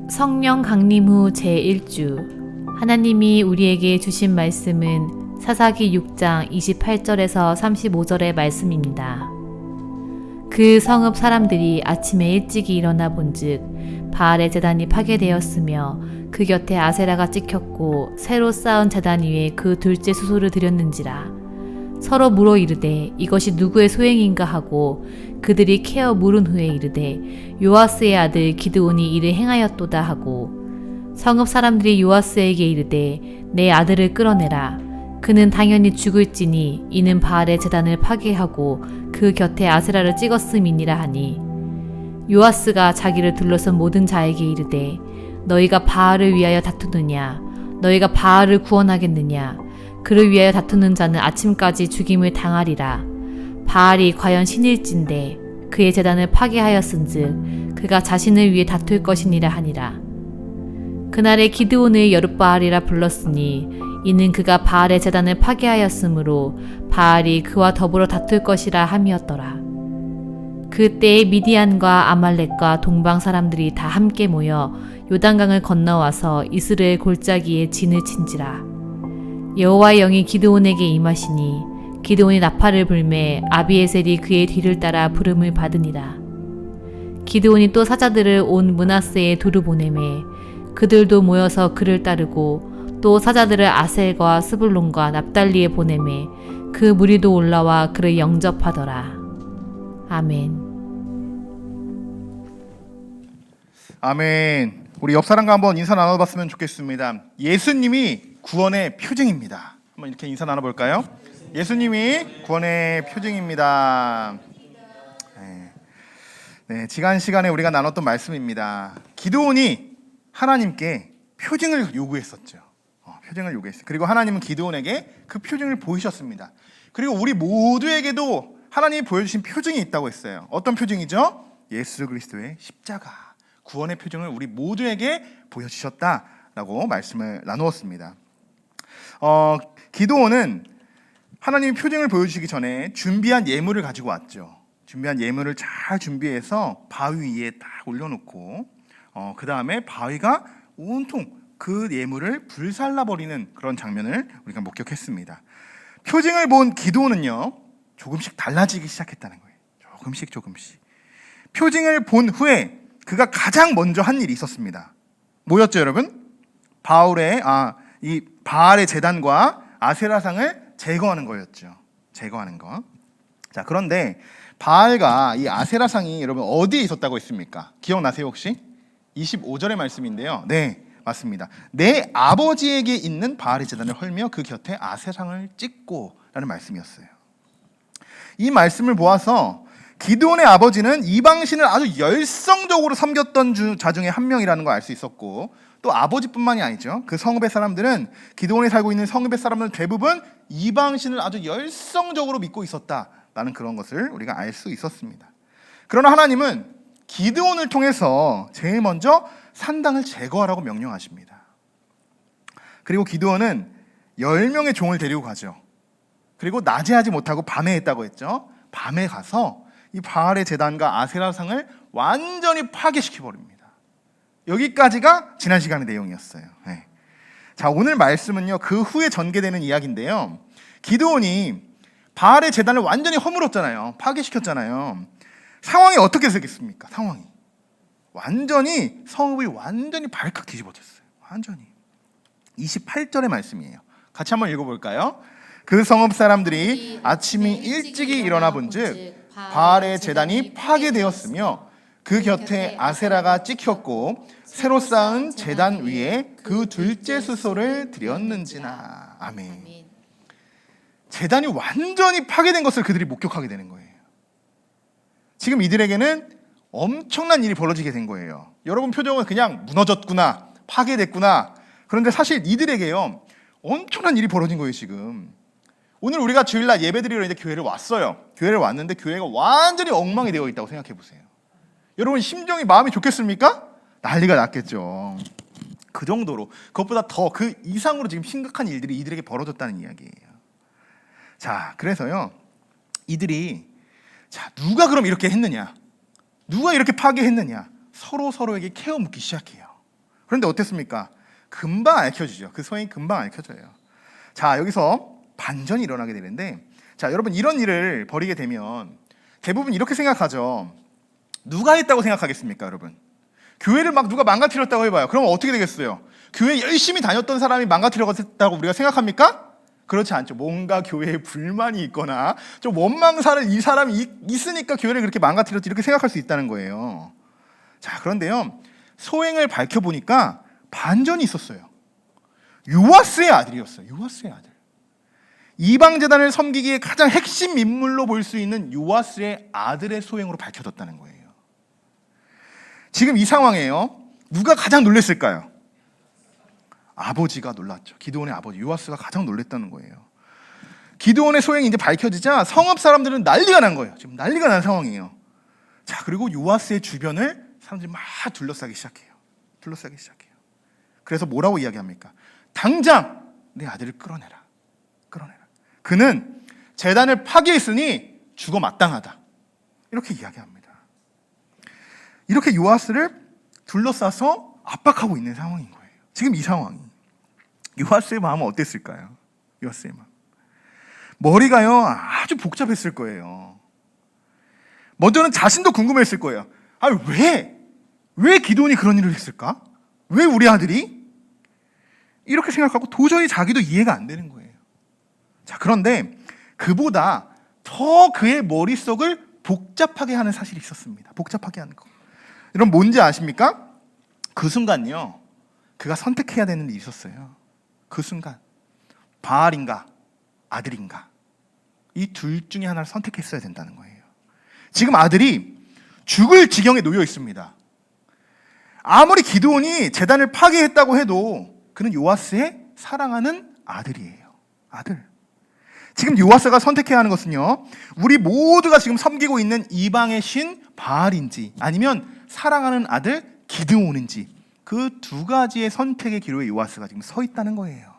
성령 강림 후 제1주 하나님이 우리에게 주신 말씀은 사사기 6장 28절에서 35절의 말씀입니다. 그 성읍 사람들이 아침에 일찍이 일어나 본즉 바알의 제단이 파괴되었으며 그 곁에 아세라가 찍혔고 새로 쌓은 제단 위에 그 둘째 수소를 드렸는지라. 서로 물어 이르되 이것이 누구의 소행인가 하고 그들이 캐어 물은 후에 이르되 요아스의 아들 기드온이 이를 행하였도다 하고 성읍 사람들이 요아스에게 이르되 내 아들을 끌어내라. 그는 당연히 죽을지니 이는 바알의 제단을 파괴하고 그 곁에 아세라를 찍었음이니라 하니 요아스가 자기를 둘러선 모든 자에게 이르되 너희가 바알을 위하여 다투느냐 너희가 바알을 구원하겠느냐 그를 위하여 다투는 자는 아침까지 죽임을 당하리라. 바알이 과연 신일진데 그의 제단을 파괴하였은즉 그가 자신을 위해 다툴 것이니라 하니라. 그날에 기드온을 여룻바알이라 불렀으니 이는 그가 바알의 제단을 파괴하였으므로 바알이 그와 더불어 다툴 것이라 함이었더라. 그때에 미디안과 아말렉과 동방 사람들이 다 함께 모여 요단강을 건너와서 이스라엘 골짜기에 진을 친지라. 여호와의 영이 기드온에게 임하시니 기드온이 나팔을 불매 아비에셀이 그의 뒤를 따라 부름을 받으니라. 기드온이 또 사자들을 온 므낫세에 두루 보내매 그들도 모여서 그를 따르고 또 사자들을 아셀과 스불론과 납달리에 보내매 그 무리도 올라와 그를 영접하더라. 아멘. 아멘. 우리 옆 사람과 한번 인사 나눠봤으면 좋겠습니다. 예수님이 구원의 표징입니다. 한번 이렇게 인사 나눠볼까요? 예수님이 구원의 표징입니다. 네, 지난 시간에 우리가 나눴던 말씀입니다. 기드온이 하나님께 표징을 요구했었죠. 표징을 요구했어요. 그리고 하나님은 기드온에게 그 표징을 보이셨습니다. 그리고 우리 모두에게도 하나님이 보여주신 표징이 있다고 했어요. 어떤 표징이죠? 예수 그리스도의 십자가, 구원의 표징을 우리 모두에게 보여주셨다라고 말씀을 나누었습니다. 기드온은 하나님이 표징을 보여주시기 전에 준비한 예물을 가지고 왔죠. 준비한 예물을 잘 준비해서 바위 위에 딱 올려놓고 그 다음에 바위가 온통 그 예물을 불살라버리는 그런 장면을 우리가 목격했습니다. 표징을 본 기드온은요 조금씩 달라지기 시작했다는 거예요. 조금씩 표징을 본 후에 그가 가장 먼저 한 일이 있었습니다. 뭐였죠, 여러분? 이 바알의 제단과 아세라상을 제거하는 거였죠. 제거하는 거. 자, 그런데 바알과 이 아세라상이 여러분 어디에 있었다고 했습니까? 기억나세요 혹시? 25절의 말씀인데요. 네, 맞습니다. 내 아버지에게 있는 바알의 제단을 헐며 그 곁에 아세라상을 찍고 라는 말씀이었어요. 이 말씀을 보아서 기드온의 아버지는 이방신을 아주 열성적으로 섬겼던 자 중에 한 명이라는 걸 알 수 있었고, 또 아버지뿐만이 아니죠. 그 성읍의 사람들은, 기드온이 살고 있는 성읍의 사람들은 대부분 이방신을 아주 열성적으로 믿고 있었다라는 그런 것을 우리가 알 수 있었습니다. 그러나 하나님은 기드온을 통해서 제일 먼저 산당을 제거하라고 명령하십니다. 그리고 기드온은 10명의 종을 데리고 가죠. 그리고 낮에 하지 못하고 밤에 했다고 했죠. 밤에 가서 이 바알의 제단과 아세라상을 완전히 파괴시켜버립니다. 여기까지가 지난 시간의 내용이었어요. 네. 자, 오늘 말씀은요 그 후에 전개되는 이야기인데요, 기드온이 바알의 제단을 완전히 허물었잖아요. 파괴시켰잖아요. 상황이 어떻게 되겠습니까? 상황이 완전히 성읍이 완전히 발칵 뒤집어졌어요. 완전히. 28절의 말씀이에요. 같이 한번 읽어볼까요? 그 성읍 사람들이 아침이 일찍이 일어나 본즉 바알의 제단이 파괴되었으며 그 곁에 아세라가 찍혔고 새로 쌓은 제단 위에 그 둘째 수소를 드렸는지나. 아멘. 제단이 완전히 파괴된 것을 그들이 목격하게 되는 거예요. 지금 이들에게는 엄청난 일이 벌어지게 된 거예요. 여러분 표정은 그냥 무너졌구나, 파괴됐구나. 그런데 사실 이들에게요 엄청난 일이 벌어진 거예요. 지금 오늘 우리가 주일날 예배드리러 이제 교회를 왔어요. 교회를 왔는데 교회가 완전히 엉망이 되어 있다고 생각해 보세요. 여러분 심정이, 마음이 좋겠습니까? 난리가 났겠죠. 그 정도로, 그것보다 더 그 이상으로 지금 심각한 일들이 이들에게 벌어졌다는 이야기예요. 자, 그래서요 이들이, 자, 누가 그럼 이렇게 했느냐, 누가 이렇게 파괴했느냐, 서로에게 캐어 묻기 시작해요. 그런데 어땠습니까? 금방 알켜지죠. 그 소행이 금방 알켜져요. 자, 여기서 반전이 일어나게 되는데, 자, 여러분 이런 일을 벌이게 되면 대부분 이렇게 생각하죠. 누가 했다고 생각하겠습니까, 여러분? 교회를 막 누가 망가뜨렸다고 해봐요. 그러면 어떻게 되겠어요? 교회 열심히 다녔던 사람이 망가뜨렸다고 우리가 생각합니까? 그렇지 않죠. 뭔가 교회에 불만이 있거나 좀 원망사를 이 사람이 있으니까 교회를 그렇게 망가뜨렸지 이렇게 생각할 수 있다는 거예요. 자, 그런데요, 소행을 밝혀보니까 반전이 있었어요. 요아스의 아들이었어요. 요아스의 아들. 이방재단을 섬기기에 가장 핵심 인물로 볼 수 있는 요아스의 아들의 소행으로 밝혀졌다는 거예요. 지금 이 상황에요, 누가 가장 놀랐을까요? 아버지가 놀랐죠. 기드온의 아버지 요아스가 가장 놀랐다는 거예요. 기드온의 소행이 이제 밝혀지자 성읍 사람들은 난리가 난 거예요. 지금 난리가 난 상황이에요. 자, 그리고 요아스의 주변을 사람들이 막 둘러싸기 시작해요. 그래서 뭐라고 이야기합니까? 당장 내 아들을 끌어내라. 그는 제단을 파괴했으니 죽어 마땅하다. 이렇게 이야기합니다. 이렇게 요아스를 둘러싸서 압박하고 있는 상황인 거예요. 지금 이 상황이. 요아스의 마음은 어땠을까요? 요아스의 마음. 머리가요, 아주 복잡했을 거예요. 먼저는 자신도 궁금했을 거예요. 왜 기드온이 그런 일을 했을까? 왜 우리 아들이? 이렇게 생각하고 도저히 자기도 이해가 안 되는 거예요. 자, 그런데 그보다 더 그의 머릿속을 복잡하게 하는 사실이 있었습니다. 복잡하게 하는 거. 여러분 뭔지 아십니까? 그 순간요, 그가 선택해야 되는 일이 있었어요. 그 순간 바알인가 아들인가, 이 둘 중에 하나를 선택했어야 된다는 거예요. 지금 아들이 죽을 지경에 놓여 있습니다. 아무리 기드온이 제단을 파괴했다고 해도 그는 요아스의 사랑하는 아들이에요. 아들. 지금 요아스가 선택해야 하는 것은요, 우리 모두가 지금 섬기고 있는 이방의 신 바알인지 아니면 사랑하는 아들 기드온인지, 그 두 가지의 선택의 기로에 요아스가 지금 서 있다는 거예요.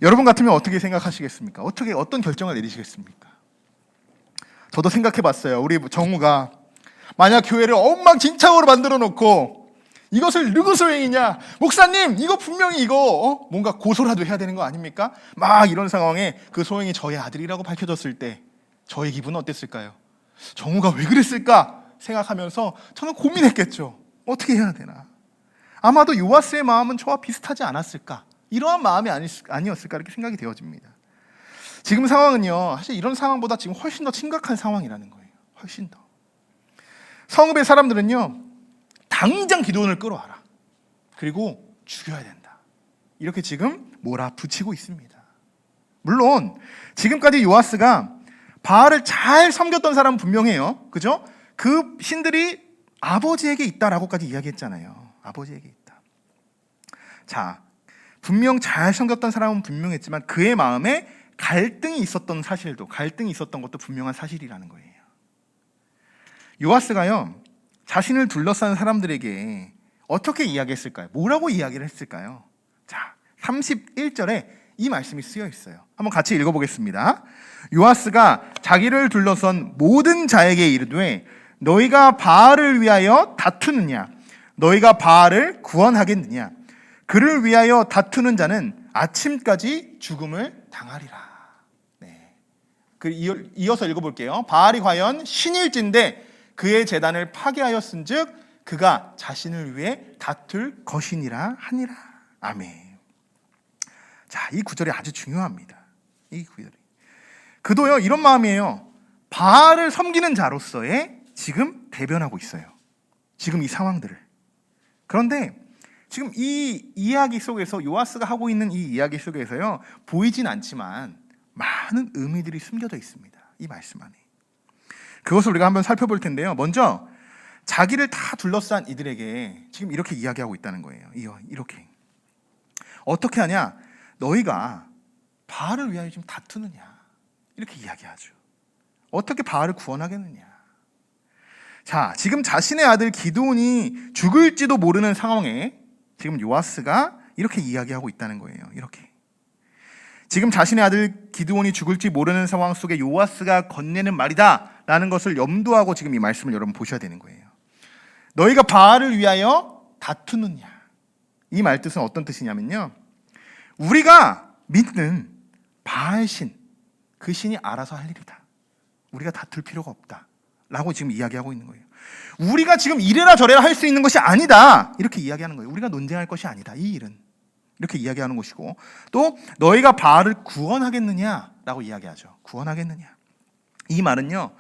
여러분 같으면 어떻게 생각하시겠습니까? 어떤 결정을 내리시겠습니까? 저도 생각해 봤어요. 우리 정우가 만약 교회를 엉망진창으로 만들어 놓고 이것을 누구 소행이냐, 목사님 이거 분명히 이거 뭔가 고소라도 해야 되는 거 아닙니까? 막 이런 상황에 그 소행이 저의 아들이라고 밝혀졌을 때 저의 기분은 어땠을까요? 정우가 왜 그랬을까 생각하면서 저는 고민했겠죠. 어떻게 해야 되나? 아마도 요아스의 마음은 저와 비슷하지 않았을까? 이러한 마음이 아니었을까? 이렇게 생각이 되어집니다. 지금 상황은요, 사실 이런 상황보다 지금 훨씬 더 심각한 상황이라는 거예요. 훨씬 더. 성읍의 사람들은요, 당장 기드온을 끌어와라. 그리고 죽여야 된다. 이렇게 지금 몰아붙이고 있습니다. 물론 지금까지 요아스가 바알을 잘 섬겼던 사람은 분명해요. 그죠? 그 신들이 아버지에게 있다라고까지 이야기했잖아요. 아버지에게 있다. 자, 분명 잘 섬겼던 사람은 분명했지만 그의 마음에 갈등이 있었던 것도 분명한 사실이라는 거예요. 요아스가요, 자신을 둘러싼 사람들에게 어떻게 이야기했을까요? 뭐라고 이야기를 했을까요? 자, 31절에 이 말씀이 쓰여 있어요. 한번 같이 읽어보겠습니다. 요아스가 자기를 둘러선 모든 자에게 이르되 너희가 바알을 위하여 다투느냐? 너희가 바알을 구원하겠느냐? 그를 위하여 다투는 자는 아침까지 죽음을 당하리라. 네. 이어서 읽어볼게요. 바알이 과연 신일진데 그의 제단을 파괴하였은즉 그가 자신을 위해 다툴 것이니라 하니라. 아멘. 자, 이 구절이 아주 중요합니다. 이 구절이. 그도요, 이런 마음이에요. 바알을 섬기는 자로서의 지금 대변하고 있어요. 지금 이 상황들을. 그런데 지금 이 이야기 속에서 요아스가 하고 있는 이 이야기 속에서요, 보이진 않지만 많은 의미들이 숨겨져 있습니다. 이 말씀 안에. 그것을 우리가 한번 살펴볼 텐데요. 먼저 자기를 다 둘러싼 이들에게 지금 이렇게 이야기하고 있다는 거예요. 이렇게. 어떻게 하냐? 너희가 바알을 위하여 지금 다투느냐? 이렇게 이야기하죠. 어떻게 바알을 구원하겠느냐? 자, 지금 자신의 아들 기드온이 죽을지도 모르는 상황에 지금 요아스가 이렇게 이야기하고 있다는 거예요. 이렇게. 지금 자신의 아들 기드온이 죽을지 모르는 상황 속에 요아스가 건네는 말이다 라는 것을 염두하고 지금 이 말씀을 여러분 보셔야 되는 거예요. 너희가 바알을 위하여 다투느냐. 이 말뜻은 어떤 뜻이냐면요, 우리가 믿는 바알신, 그 신이 알아서 할 일이다. 우리가 다툴 필요가 없다 라고 지금 이야기하고 있는 거예요. 우리가 지금 이래라 저래라 할 수 있는 것이 아니다, 이렇게 이야기하는 거예요. 우리가 논쟁할 것이 아니다, 이 일은. 이렇게 이야기하는 것이고, 또 너희가 바알을 구원하겠느냐라고 이야기하죠. 구원하겠느냐. 이 말은요,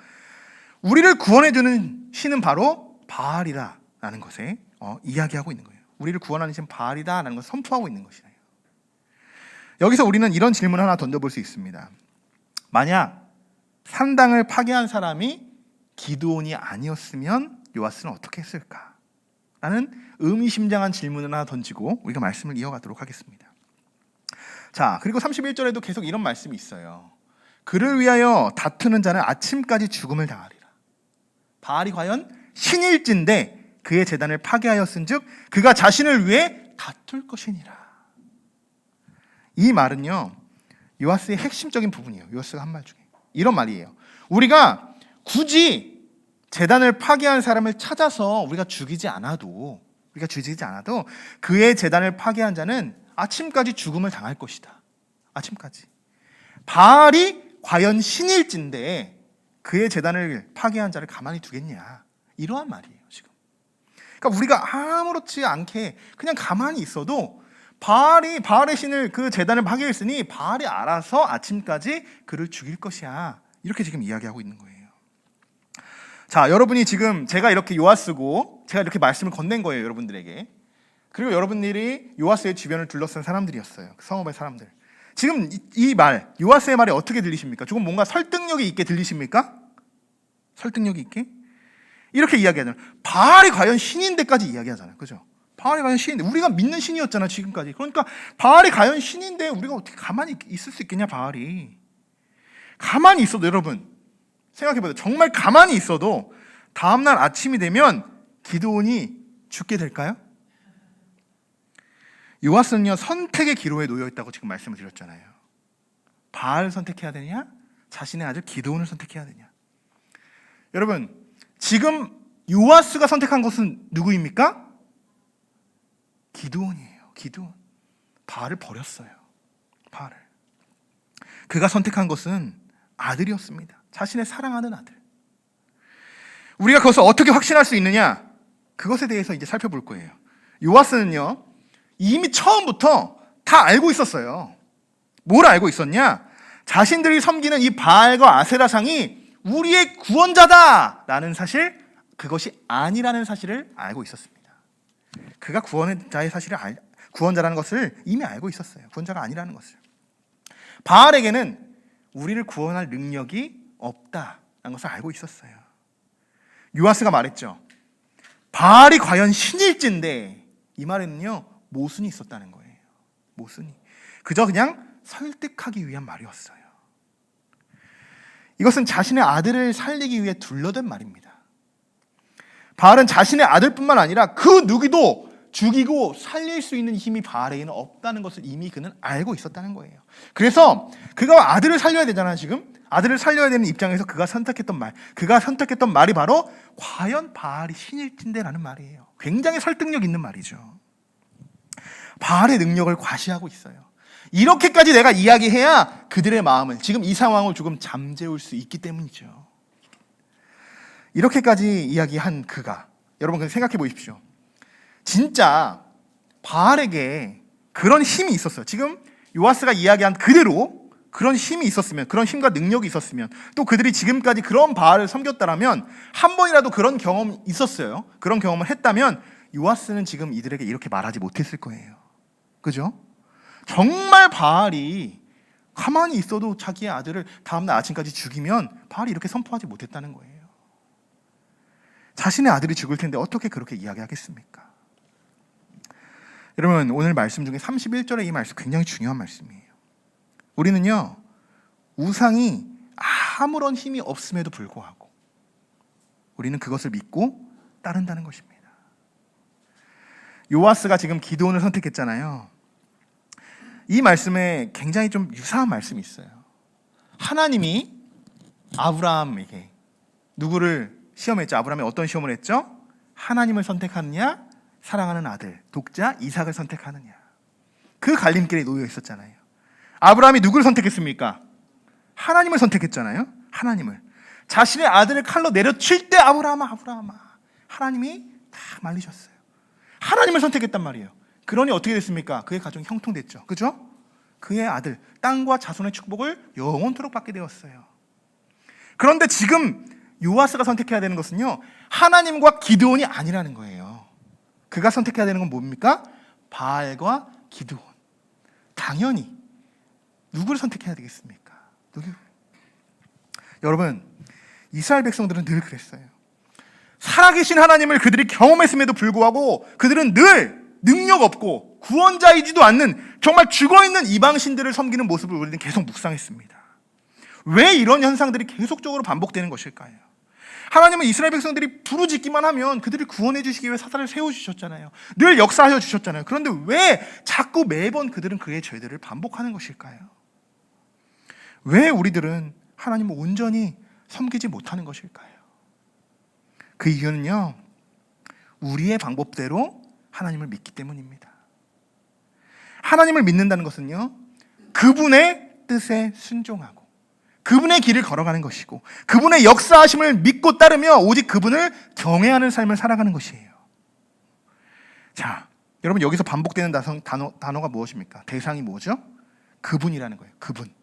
우리를 구원해주는 신은 바로 바알이다라는 것에 이야기하고 있는 거예요. 우리를 구원하는 신은 바알이다라는 것을 선포하고 있는 것이에요. 여기서 우리는 이런 질문을 하나 던져볼 수 있습니다. 만약 산당을 파괴한 사람이 기드온이 아니었으면 요아스는 어떻게 했을까? 라는 의미심장한 질문을 하나 던지고 우리가 말씀을 이어가도록 하겠습니다. 자, 그리고 31절에도 계속 이런 말씀이 있어요. 그를 위하여 다투는 자는 아침까지 죽음을 당하리라. 바알이 과연 신일진데 그의 제단을 파괴하였은즉 그가 자신을 위해 다툴 것이니라. 이 말은요, 요아스의 핵심적인 부분이에요. 요아스가 한 말 중에 이런 말이에요. 우리가 굳이 제단을 파괴한 사람을 찾아서 우리가 죽이지 않아도 그의 제단을 파괴한 자는 아침까지 죽음을 당할 것이다. 아침까지. 바알이 과연 신일진데 그의 제단을 파괴한 자를 가만히 두겠냐, 이러한 말이에요 지금. 그러니까 우리가 아무렇지 않게 그냥 가만히 있어도 바알의 신을, 그 제단을 파괴했으니 바알이 알아서 아침까지 그를 죽일 것이야, 이렇게 지금 이야기하고 있는 거예요. 자, 여러분이 지금 제가 이렇게 요아스고 제가 이렇게 말씀을 건넨 거예요 여러분들에게. 그리고 여러분들이 요아스의 주변을 둘러싼 사람들이었어요. 그 성읍의 사람들. 지금 이 말, 요아스의 말이 어떻게 들리십니까? 조금 뭔가 설득력이 있게 들리십니까? 설득력이 있게? 이렇게 이야기하잖아요. 바알이 과연 신인데까지 이야기하잖아요. 그죠? 바알이 과연 신인데, 우리가 믿는 신이었잖아 지금까지. 그러니까 바알이 과연 신인데 우리가 어떻게 가만히 있을 수 있겠냐. 바알이 가만히 있어도, 여러분 생각해보세요. 정말 가만히 있어도 다음날 아침이 되면 기드온이 죽게 될까요? 요아스는요, 선택의 기로에 놓여 있다고 지금 말씀을 드렸잖아요. 바알을 선택해야 되냐, 자신의 아들 기드온을 선택해야 되냐. 여러분, 지금 요아스가 선택한 것은 누구입니까? 기드온이에요. 기드온. 바알을 버렸어요. 바알을. 그가 선택한 것은 아들이었습니다. 자신의 사랑하는 아들. 우리가 그것을 어떻게 확신할 수 있느냐, 그것에 대해서 이제 살펴볼 거예요. 요아스는요, 이미 처음부터 다 알고 있었어요. 뭘 알고 있었냐? 자신들이 섬기는 이 바알과 아세라상이 우리의 구원자다라는 사실, 그것이 아니라는 사실을 알고 있었습니다. 그가 구원자라는 것을 이미 알고 있었어요. 구원자가 아니라는 것을. 바알에게는 우리를 구원할 능력이 없다라는 것을 알고 있었어요. 요아스가 말했죠. 바알이 과연 신일진데, 이 말에는요, 모순이 있었다는 거예요. 모순이. 그저 그냥 설득하기 위한 말이었어요. 이것은 자신의 아들을 살리기 위해 둘러댄 말입니다. 바알은 자신의 아들뿐만 아니라 그 누구도 죽이고 살릴 수 있는 힘이 바알에게는 없다는 것을 이미 그는 알고 있었다는 거예요. 그래서 그가 아들을 살려야 되잖아요. 지금 아들을 살려야 되는 입장에서 그가 선택했던 말이 바로 과연 바알이 신일진데라는 말이에요. 굉장히 설득력 있는 말이죠. 바알의 능력을 과시하고 있어요. 이렇게까지 내가 이야기해야 그들의 마음을, 지금 이 상황을 조금 잠재울 수 있기 때문이죠. 이렇게까지 이야기한 그가, 여러분 생각해 보십시오. 진짜 바알에게 그런 힘이 있었어요. 지금 요아스가 이야기한 그대로 그런 힘이 있었으면, 그런 힘과 능력이 있었으면, 또 그들이 지금까지 그런 바알을 섬겼다라면, 한 번이라도 그런 경험이 있었어요. 그런 경험을 했다면 요아스는 지금 이들에게 이렇게 말하지 못했을 거예요. 그죠? 정말 바알이 가만히 있어도 자기의 아들을 다음날 아침까지 죽이면 바알이 이렇게 선포하지 못했다는 거예요. 자신의 아들이 죽을 텐데 어떻게 그렇게 이야기하겠습니까? 여러분, 오늘 말씀 중에 31절의 이 말씀 굉장히 중요한 말씀이에요. 우리는요, 우상이 아무런 힘이 없음에도 불구하고 우리는 그것을 믿고 따른다는 것입니다. 요아스가 지금 기드온을 선택했잖아요. 이 말씀에 굉장히 좀 유사한 말씀이 있어요. 하나님이 아브라함에게 누구를 시험했죠? 아브라함이 어떤 시험을 했죠? 하나님을 선택하느냐, 사랑하는 아들, 독자 이삭을 선택하느냐. 그 갈림길에 놓여 있었잖아요. 아브라함이 누구를 선택했습니까? 하나님을 선택했잖아요. 하나님을. 자신의 아들을 칼로 내려칠 때 아브라함아 하나님이 딱 말리셨어요. 하나님을 선택했단 말이에요. 그러니 어떻게 됐습니까? 그의 가정이 형통됐죠. 그죠? 그의 아들, 땅과 자손의 축복을 영원토록 받게 되었어요. 그런데 지금 요아스가 선택해야 되는 것은요, 하나님과 기드온이 아니라는 거예요. 그가 선택해야 되는 건 뭡니까? 바알과 기드온. 당연히 누구를 선택해야 되겠습니까? 누구? 여러분, 이스라엘 백성들은 늘 그랬어요. 살아계신 하나님을 그들이 경험했음에도 불구하고 그들은 늘 능력 없고 구원자이지도 않는 정말 죽어있는 이방신들을 섬기는 모습을 우리는 계속 묵상했습니다. 왜 이런 현상들이 계속적으로 반복되는 것일까요? 하나님은 이스라엘 백성들이 부르짖기만 하면 그들을 구원해 주시기 위해 사사를 세워주셨잖아요. 늘 역사하여 주셨잖아요. 그런데 왜 자꾸 매번 그들은 그의 죄들을 반복하는 것일까요? 왜 우리들은 하나님을 온전히 섬기지 못하는 것일까요? 그 이유는요, 우리의 방법대로 하나님을 믿기 때문입니다. 하나님을 믿는다는 것은요, 그분의 뜻에 순종하고 그분의 길을 걸어가는 것이고 그분의 역사하심을 믿고 따르며 오직 그분을 경외하는 삶을 살아가는 것이에요. 자, 여러분, 여기서 반복되는 단어가 무엇입니까? 대상이 뭐죠? 그분이라는 거예요. 그분.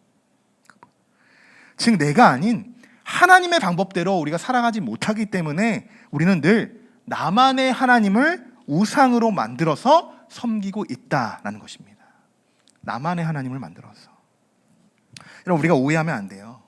즉 내가 아닌 하나님의 방법대로 우리가 살아가지 못하기 때문에 우리는 늘 나만의 하나님을 우상으로 만들어서 섬기고 있다라는 것입니다. 나만의 하나님을 만들어서. 여러분, 우리가 오해하면 안 돼요.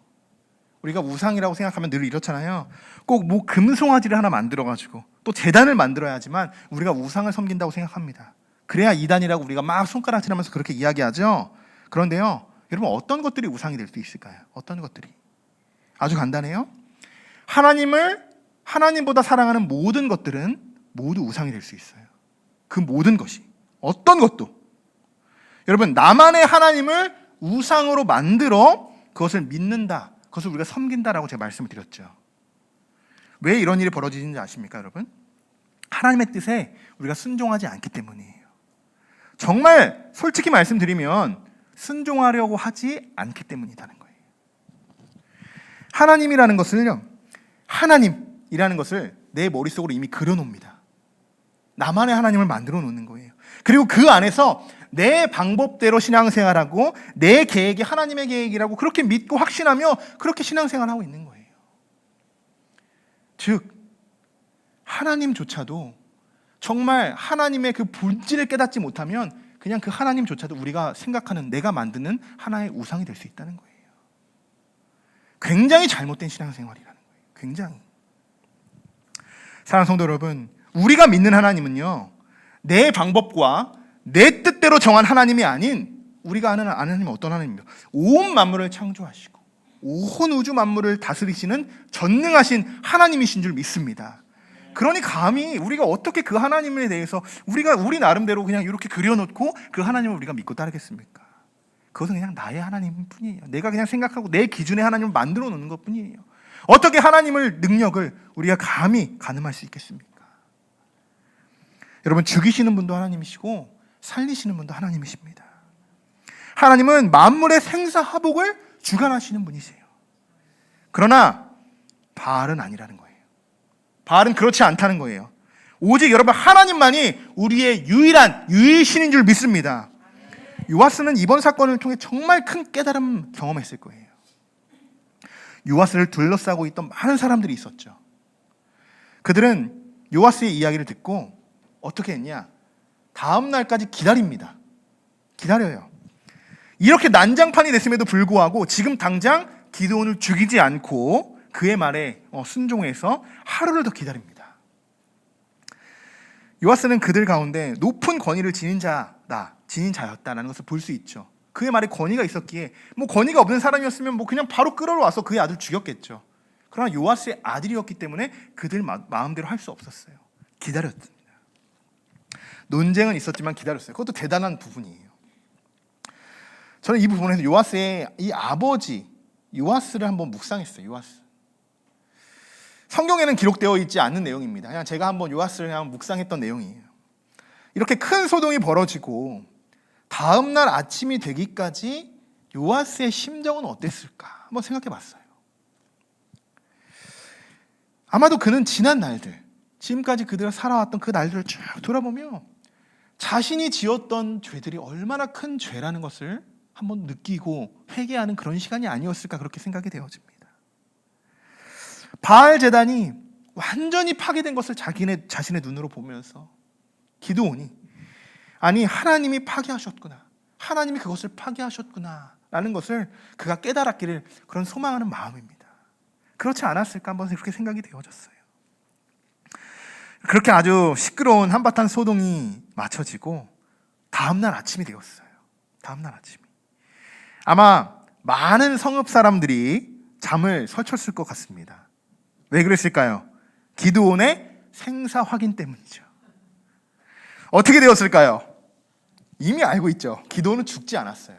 우리가 우상이라고 생각하면 늘 이렇잖아요. 꼭 뭐 금송아지를 하나 만들어가지고 또 제단을 만들어야 하지만 우리가 우상을 섬긴다고 생각합니다. 그래야 이단이라고 우리가 막 손가락질하면서 그렇게 이야기하죠. 그런데요, 여러분, 어떤 것들이 우상이 될 수 있을까요? 어떤 것들이? 아주 간단해요. 하나님보다 사랑하는 모든 것들은 모두 우상이 될 수 있어요. 그 모든 것이, 어떤 것도. 여러분, 나만의 하나님을 우상으로 만들어 그것을 믿는다, 그것을 우리가 섬긴다라고 제가 말씀을 드렸죠. 왜 이런 일이 벌어지는지 아십니까, 여러분? 하나님의 뜻에 우리가 순종하지 않기 때문이에요. 정말 솔직히 말씀드리면 순종하려고 하지 않기 때문이라는 거예요. 하나님이라는 것을요, 하나님이라는 것을 내 머릿속으로 이미 그려놓습니다. 나만의 하나님을 만들어 놓는 거예요. 그리고 그 안에서 내 방법대로 신앙생활하고 내 계획이 하나님의 계획이라고 그렇게 믿고 확신하며 그렇게 신앙생활하고 있는 거예요. 즉 하나님조차도 정말 하나님의 그 본질을 깨닫지 못하면 그냥 그 하나님조차도 우리가 생각하는 내가 만드는 하나의 우상이 될 수 있다는 거예요. 굉장히 잘못된 신앙생활이라는 거예요. 굉장히. 사랑하는 성도 여러분, 우리가 믿는 하나님은요, 내 방법과 내 뜻대로 정한 하나님이 아닌 우리가 아는 하나님은 어떤 하나님입니까? 온 만물을 창조하시고 온 우주 만물을 다스리시는 전능하신 하나님이신 줄 믿습니다. 그러니 감히 우리가 어떻게 그 하나님에 대해서 우리 나름대로 그냥 이렇게 그려놓고 그 하나님을 우리가 믿고 따르겠습니까? 그것은 그냥 나의 하나님 뿐이에요. 내가 그냥 생각하고 내 기준의 하나님을 만들어 놓는 것 뿐이에요. 어떻게 하나님을 능력을 우리가 감히 가늠할 수 있겠습니까? 여러분, 죽이시는 분도 하나님이시고 살리시는 분도 하나님이십니다. 하나님은 만물의 생사화복을 주관하시는 분이세요. 그러나 바알은 아니라는 거예요. 바알은 그렇지 않다는 거예요. 오직 여러분, 하나님만이 우리의 유일신인 줄 믿습니다. 요아스는 이번 사건을 통해 정말 큰 깨달음 경험했을 거예요. 요아스를 둘러싸고 있던 많은 사람들이 있었죠. 그들은 요아스의 이야기를 듣고 어떻게 했냐? 다음 날까지 기다립니다. 기다려요. 이렇게 난장판이 됐음에도 불구하고 지금 당장 기드온을 죽이지 않고 그의 말에 순종해서 하루를 더 기다립니다. 요아스는 그들 가운데 높은 권위를 지닌 자였다라는 것을 볼 수 있죠. 그의 말에 권위가 있었기에 뭐 권위가 없는 사람이었으면 뭐 그냥 바로 끌어와서 그의 아들을 죽였겠죠. 그러나 요아스의 아들이었기 때문에 그들 마음대로 할 수 없었어요. 기다렸습니다. 논쟁은 있었지만 기다렸어요. 그것도 대단한 부분이에요. 저는 이 부분에서 요아스의 이 아버지 요아스를 한번 묵상했어요. 요아스. 성경에는 기록되어 있지 않는 내용입니다. 그냥 제가 한번 요아스를 그냥 묵상했던 내용이에요. 이렇게 큰 소동이 벌어지고 다음 날 아침이 되기까지 요아스의 심정은 어땠을까 한번 생각해 봤어요. 아마도 그는 지난 날들, 지금까지 그들이 살아왔던 그 날들을 쭉 돌아보며 자신이 지었던 죄들이 얼마나 큰 죄라는 것을 한번 느끼고 회개하는 그런 시간이 아니었을까 그렇게 생각이 되어집니다. 바알 제단이 완전히 파괴된 것을 자신의 눈으로 보면서 기드온이 아니 하나님이 파괴하셨구나, 하나님이 그것을 파괴하셨구나 라는 것을 그가 깨달았기를 그런 소망하는 마음입니다. 그렇지 않았을까 한번 그렇게 생각이 되어졌어요. 그렇게 아주 시끄러운 한바탕 소동이 마쳐지고 다음날 아침이 되었어요. 다음날 아침이 아마 많은 성읍 사람들이 잠을 설쳤을 것 같습니다. 왜 그랬을까요? 기드온의 생사 확인 때문이죠. 어떻게 되었을까요? 이미 알고 있죠. 기드온은 죽지 않았어요.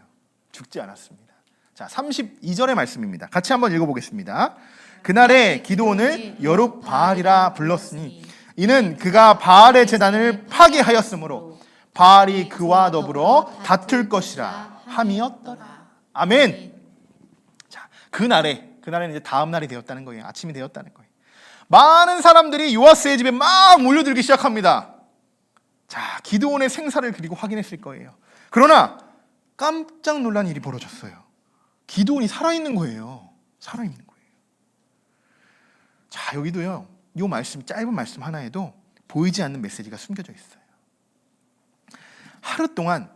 죽지 않았습니다. 자, 32절의 말씀입니다. 같이 한번 읽어보겠습니다. 그날에 기드온을 여룹바알이라 불렀으니 이는 그가 바알의 제단을 파괴하였으므로 바알이 그와 더불어 다툴 것이라 함이었더라. 아멘. 자, 그날에는 이제 다음 날이 되었다는 거예요. 아침이 되었다는 거예요. 많은 사람들이 요아스의 집에 막 몰려들기 시작합니다. 자, 기드온의 생사를 그리고 확인했을 거예요. 그러나 깜짝 놀란 일이 벌어졌어요. 기드온이 살아있는 거예요. 살아있는 거예요. 자, 여기도요. 이 말씀, 짧은 말씀 하나에도 보이지 않는 메시지가 숨겨져 있어요. 하루 동안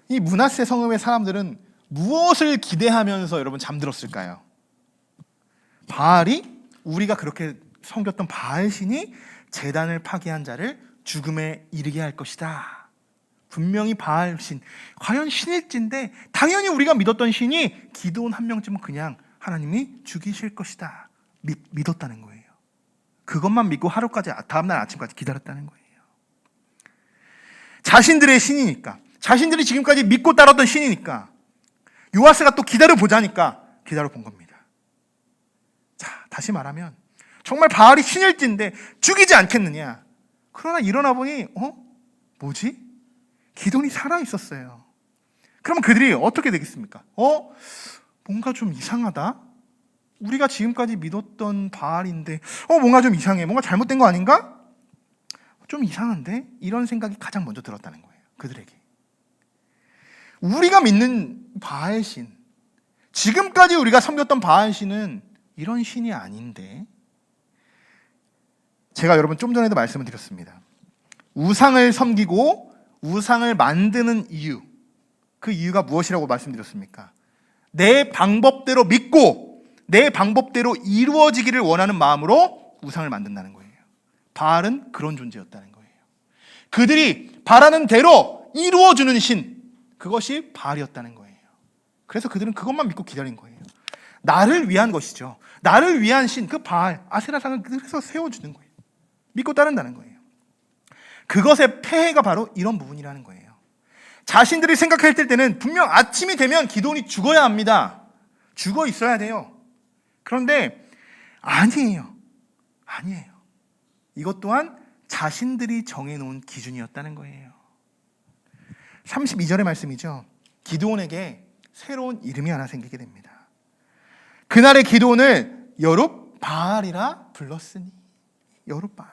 이 므낫세 성읍의 사람들은 무엇을 기대하면서 여러분 잠들었을까요? 바알이, 우리가 그렇게 섬겼던 바알 신이 제단을 파괴한 자를 죽음에 이르게 할 것이다. 분명히 바알 신, 과연 신일진데 당연히 우리가 믿었던 신이 기드온 한 명쯤은 그냥 하나님이 죽이실 것이다 믿었다는 거예요. 그것만 믿고 하루까지, 다음날 아침까지 기다렸다는 거예요. 자신들의 신이니까, 자신들이 지금까지 믿고 따랐던 신이니까 요아스가 또 기다려보자니까 기다려본 겁니다. 자, 다시 말하면 정말 바알이 신일진데 죽이지 않겠느냐. 그러나 일어나 보니 뭐지? 기드온이 살아있었어요. 그러면 그들이 어떻게 되겠습니까? 뭔가 좀 이상하다? 우리가 지금까지 믿었던 바알인데 뭔가 좀 이상해. 뭔가 잘못된 거 아닌가? 좀 이상한데? 이런 생각이 가장 먼저 들었다는 거예요. 그들에게. 우리가 믿는 바알 신, 지금까지 우리가 섬겼던 바알 신은 이런 신이 아닌데, 제가 여러분 좀 전에도 말씀을 드렸습니다. 우상을 섬기고 우상을 만드는 이유, 그 이유가 무엇이라고 말씀드렸습니까? 내 방법대로 믿고 내 방법대로 이루어지기를 원하는 마음으로 우상을 만든다는 거예요. 바알은 그런 존재였다는 거예요. 그들이 바라는 대로 이루어주는 신, 그것이 바알이었다는 거예요. 그래서 그들은 그것만 믿고 기다린 거예요. 나를 위한 것이죠. 나를 위한 신, 그 바알, 아세라상을 그래서 세워주는 거예요. 믿고 따른다는 거예요. 그것의 폐해가 바로 이런 부분이라는 거예요. 자신들이 생각할 때는 분명 아침이 되면 기드온이 죽어야 합니다. 죽어 있어야 돼요. 그런데 아니에요. 이것 또한 자신들이 정해놓은 기준이었다는 거예요. 32절의 말씀이죠. 기드온에게 새로운 이름이 하나 생기게 됩니다. 그날의 기드온을 여룹바알이라 불렀으니. 여룹바알.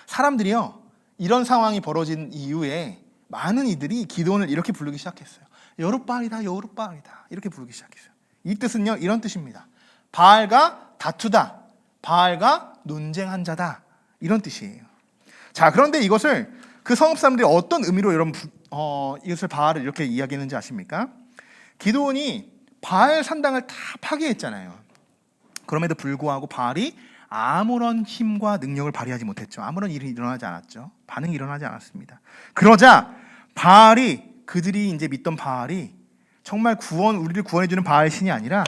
사람들이요, 이런 상황이 벌어진 이후에 많은 이들이 기드온을 이렇게 부르기 시작했어요. 여룹바알이다, 여룹바알이다, 이렇게 부르기 시작했어요. 이 뜻은요, 이런 뜻입니다. 바알과 다투다, 바알과 논쟁한 자다, 이런 뜻이에요. 자, 그런데 이것을 그 성읍 사람들이 어떤 의미로 여러분 이것을 바알을 이렇게 이야기했는지 아십니까? 기드온이 바알 산당을 다 파괴했잖아요. 그럼에도 불구하고 바알이 아무런 힘과 능력을 발휘하지 못했죠. 아무런 일이 일어나지 않았죠. 반응이 일어나지 않았습니다. 그러자 바알이, 그들이 이제 믿던 바알이 정말 우리를 구원해주는 바알 신이 아니라,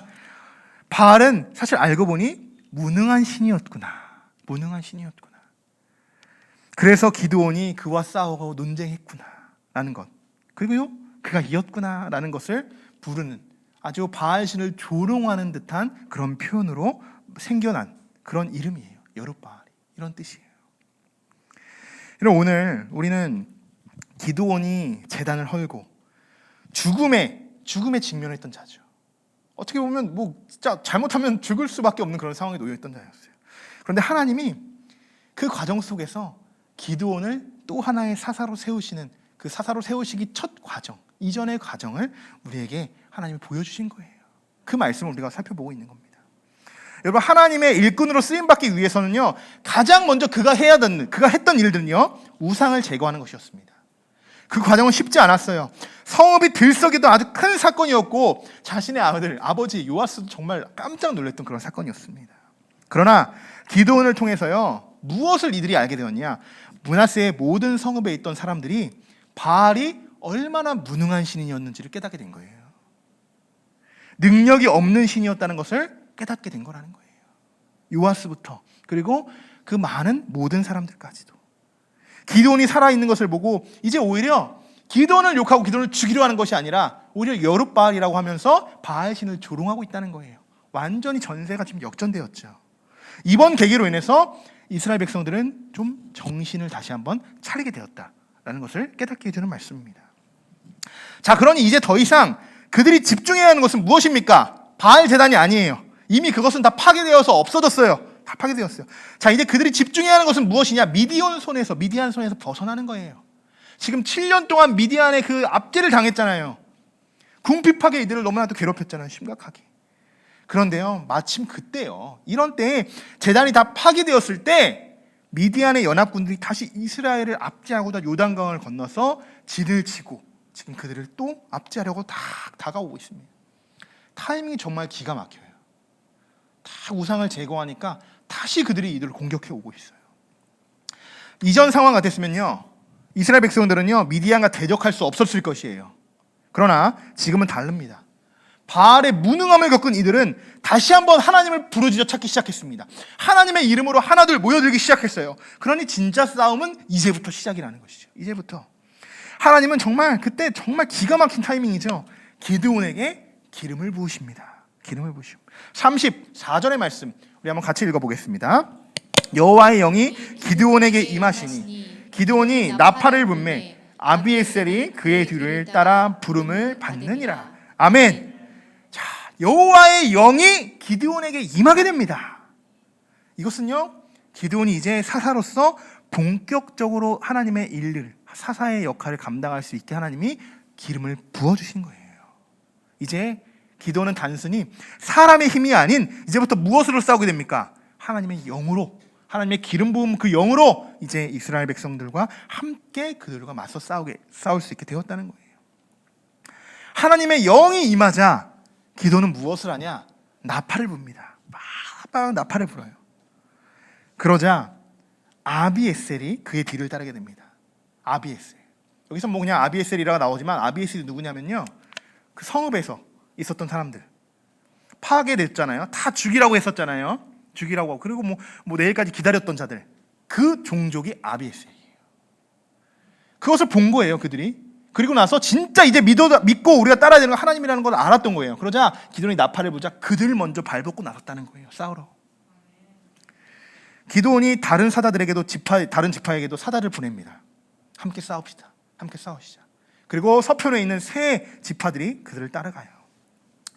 바알은 사실 알고 보니 무능한 신이었구나. 그래서 기드온이 그와 싸우고 논쟁했구나 라는 것, 그리고요, 그가 이었구나 라는 것을 부르는, 아주 바알 신을 조롱하는 듯한 그런 표현으로 생겨난 그런 이름이에요. 여룹바알이. 이런 뜻이에요. 오늘 우리는 기드온이 제단을 헐고 죽음에 직면했던 자죠. 어떻게 보면 진짜 잘못하면 죽을 수밖에 없는 그런 상황에 놓여 있던 자였어요. 그런데 하나님이 그 과정 속에서 기드온을 또 하나의 사사로 세우시는, 그 사사로 세우시기 첫 과정, 이전의 과정을 우리에게 하나님이 보여주신 거예요. 그 말씀을 우리가 살펴보고 있는 겁니다. 여러분, 하나님의 일꾼으로 쓰임받기 위해서는요, 가장 먼저 그가 했던 일들은요, 우상을 제거하는 것이었습니다. 그 과정은 쉽지 않았어요. 성읍이 들썩이던 아주 큰 사건이었고, 자신의 아버지 요아스도 정말 깜짝 놀랐던 그런 사건이었습니다. 그러나 기드온을 통해서요, 무엇을 이들이 알게 되었냐? 므낫세의 모든 성읍에 있던 사람들이 바알이 얼마나 무능한 신이었는지를 깨닫게 된 거예요. 능력이 없는 신이었다는 것을 깨닫게 된 거라는 거예요. 요아스부터, 그리고 그 많은 모든 사람들까지도. 기드온이 살아있는 것을 보고 이제 오히려 기드온을 욕하고 기드온을 죽이려 하는 것이 아니라 오히려 여룻바알이라고 하면서 바알 신을 조롱하고 있다는 거예요. 완전히 전세가 지금 역전되었죠. 이번 계기로 인해서 이스라엘 백성들은 좀 정신을 다시 한번 차리게 되었다라는 것을 깨닫게 해주는 말씀입니다. 자, 그러니 이제 더 이상 그들이 집중해야 하는 것은 무엇입니까? 바알 제단이 아니에요. 이미 그것은 다 파괴되어서 없어졌어요. 다 파괴되었어요. 자, 이제 그들이 집중해야 하는 것은 무엇이냐? 미디안 손에서 벗어나는 거예요. 지금 7년 동안 미디안의 그 압제를 당했잖아요. 궁핍하게 이들을 너무나도 괴롭혔잖아요. 심각하게. 그런데요, 마침 그때요, 이런 때에 제단이 다 파괴되었을 때 미디안의 연합군들이 다시 이스라엘을 압제하고자 요단강을 건너서 진을 치고 지금 그들을 또 압제하려고 다가오고 있습니다. 타이밍이 정말 기가 막혀요. 다 우상을 제거하니까 다시 그들이 이들을 공격해 오고 있어요. 이전 상황 같았으면요, 이스라엘 백성들은요, 미디안과 대적할 수 없었을 것이에요. 그러나 지금은 다릅니다. 바알의 무능함을 겪은 이들은 다시 한번 하나님을 부르짖어 찾기 시작했습니다. 하나님의 이름으로 하나둘 모여들기 시작했어요. 그러니 진짜 싸움은 이제부터 시작이라는 것이죠. 이제부터 하나님은 그때 정말 기가 막힌 타이밍이죠. 기드온에게 기름을 부으십니다. 기름을 부으심. 34절의 말씀 우리 한번 같이 읽어보겠습니다. 여호와의 영이 기드온에게 임하시니 기드온이 나팔을 불매 아비에셀이 그의 뒤를 따라 부름을 받느니라. 아멘. 자, 여호와의 영이 기드온에게 임하게 됩니다. 이것은요, 기드온이 이제 사사로서 본격적으로 하나님의 일을, 사사의 역할을 감당할 수 있게 하나님이 기름을 부어주신 거예요. 이제 기드온은 단순히 사람의 힘이 아닌 이제부터 무엇으로 싸우게 됩니까? 하나님의 영으로, 하나님의 기름 부음 그 영으로 이제 이스라엘 백성들과 함께 그들과 맞서 싸울 수 있게 되었다는 거예요. 하나님의 영이 임하자 기도는 무엇을 하냐? 나팔을 붑니다. 막 나팔을 불어요. 그러자 아비에셀이 그의 뒤를 따르게 됩니다. 아비에셀. 여기서 그냥 아비에셀이라고 나오지만 아비에셀이 누구냐면요, 그 성읍에서 있었던 사람들, 파괴됐잖아요. 다 죽이라고 했었잖아요. 죽이라고 하고, 그리고 뭐 내일까지 기다렸던 자들, 그 종족이 아비에셀이에요. 그것을 본 거예요, 그들이. 그리고 나서 진짜 이제 믿고 우리가 따라야 되는 건 하나님이라는 걸 알았던 거예요. 그러자 기드온이 나팔을 불자 그들 먼저 발벗고 나섰다는 거예요. 싸우러. 기드온이 다른 사다들에게도 다른 지파에게도 사다를 보냅니다. 함께 싸웁시다. 함께 싸우시자. 그리고 서편에 있는 세 지파들이 그들을 따라가요.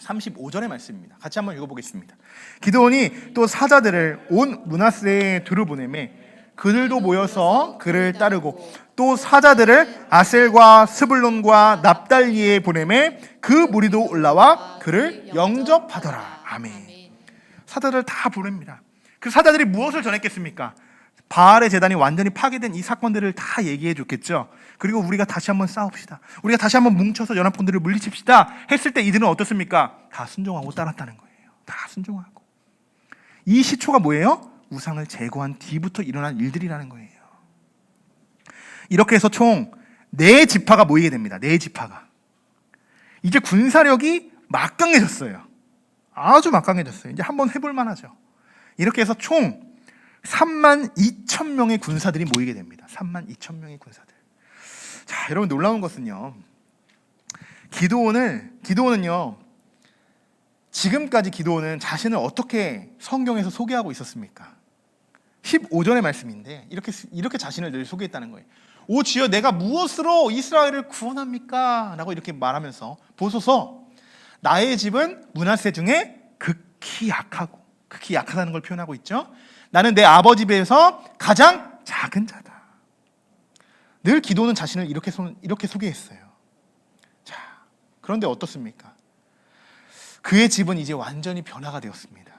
35절의 말씀입니다. 같이 한번 읽어보겠습니다. 기드온이 또 사자들을 온 므낫세에 두루 보내매 그들도 모여서 그를 따르고 또 사자들을 아셀과 스불론과 납달리에 보내매 그 무리도 올라와 그를 영접하더라. 아멘. 사자들을 다 보냅니다. 그 사자들이 무엇을 전했겠습니까? 바알의 제단이 완전히 파괴된 이 사건들을 다 얘기해 줬겠죠. 그리고 우리가 다시 한번 싸웁시다. 우리가 다시 한번 뭉쳐서 연합군들을 물리칩시다 했을 때 이들은 어떻습니까? 다 순종하고 따랐다는 거예요. 다 순종하고. 이 시초가 뭐예요? 우상을 제거한 뒤부터 일어난 일들이라는 거예요. 이렇게 해서 총 4지파가 모이게 됩니다. 4지파가. 이제 군사력이 막강해졌어요. 아주 막강해졌어요. 이제 한번 해볼 만하죠. 이렇게 해서 총 32,000명의 군사들이 모이게 됩니다. 32,000명의 군사들. 자, 여러분 놀라운 것은요, 기드온은요, 지금까지 기드온은 자신을 어떻게 성경에서 소개하고 있었습니까? 15절의 말씀인데 이렇게 자신을 늘 소개했다는 거예요. 오 주여 내가 무엇으로 이스라엘을 구원합니까? 라고 이렇게 말하면서 보소서 나의 집은 므낫세 중에 극히 약하고 극히 약하다는 걸 표현하고 있죠. 나는 내 아버지 집에서 가장 작은 자다. 늘 기도는 자신을 이렇게 소개했어요. 자, 그런데 어떻습니까? 그의 집은 이제 완전히 변화가 되었습니다.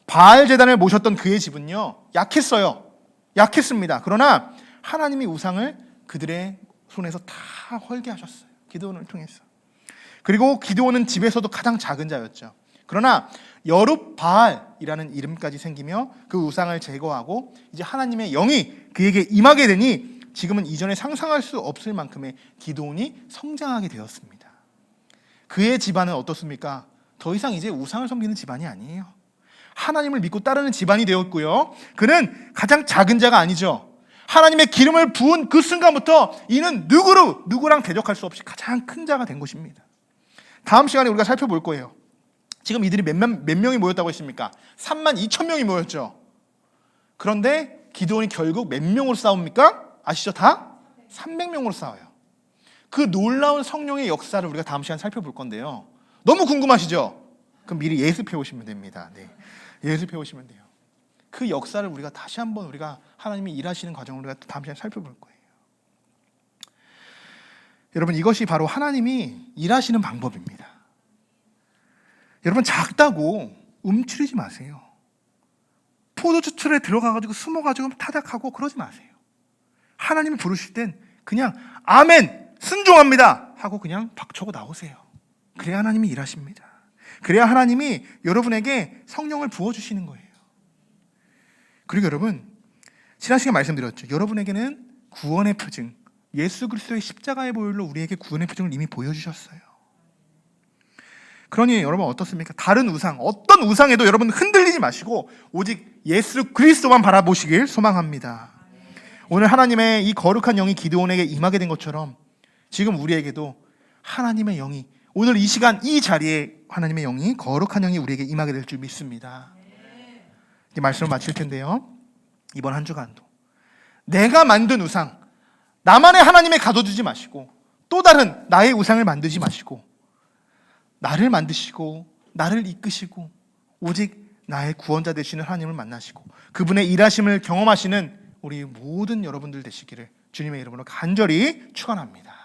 바알 제단을 모셨던 그의 집은요 약했어요. 약했습니다. 그러나 하나님이 우상을 그들의 손에서 다 헐게 하셨어요. 기드온을 통해서. 그리고 기드온은 집에서도 가장 작은 자였죠. 그러나 여룹바알이라는 이름까지 생기며 그 우상을 제거하고 이제 하나님의 영이 그에게 임하게 되니 지금은 이전에 상상할 수 없을 만큼의 기드온이 성장하게 되었습니다. 그의 집안은 어떻습니까? 더 이상 이제 우상을 섬기는 집안이 아니에요. 하나님을 믿고 따르는 집안이 되었고요. 그는 가장 작은 자가 아니죠. 하나님의 기름을 부은 그 순간부터 이는 누구랑 대적할 수 없이 가장 큰 자가 된 것입니다. 다음 시간에 우리가 살펴볼 거예요. 지금 이들이 몇 명이 모였다고 했습니까? 32,000명이 모였죠. 그런데 기드온이 결국 몇 명으로 싸웁니까? 아시죠? 다 300명으로 싸워요. 그 놀라운 성령의 역사를 우리가 다음 시간에 살펴볼 건데요. 너무 궁금하시죠? 그럼 미리 예습해 오시면 됩니다. 네. 예습해 오시면 돼요. 그 역사를 우리가 다시 한번 우리가 하나님이 일하시는 과정을 우리가 다음 시간에 살펴볼 거예요. 여러분 이것이 바로 하나님이 일하시는 방법입니다. 여러분 작다고 움츠리지 마세요. 포도주 틀에 들어가가지고 숨어가지고 타닥하고 그러지 마세요. 하나님이 부르실 땐 그냥 아멘 순종합니다 하고 그냥 박차고 나오세요. 그래야 하나님이 일하십니다. 그래야 하나님이 여러분에게 성령을 부어주시는 거예요. 그리고 여러분 지난 시간에 말씀드렸죠. 여러분에게는 구원의 표징 예수 그리스도의 십자가의 보혈로 우리에게 구원의 표징을 이미 보여주셨어요. 그러니 여러분 어떻습니까? 다른 우상 어떤 우상에도 여러분 흔들리지 마시고 오직 예수 그리스도만 바라보시길 소망합니다. 오늘 하나님의 이 거룩한 영이 기드온에게 임하게 된 것처럼 지금 우리에게도 하나님의 영이 오늘 이 시간 이 자리에 하나님의 영이 거룩한 영이 우리에게 임하게 될 줄 믿습니다. 이제 말씀을 마칠 텐데요. 이번 한 주간도 내가 만든 우상 나만의 하나님에 가둬두지 마시고 또 다른 나의 우상을 만들지 마시고 나를 만드시고 나를 이끄시고 오직 나의 구원자 되시는 하나님을 만나시고 그분의 일하심을 경험하시는 우리 모든 여러분들 되시기를 주님의 이름으로 간절히 축원합니다.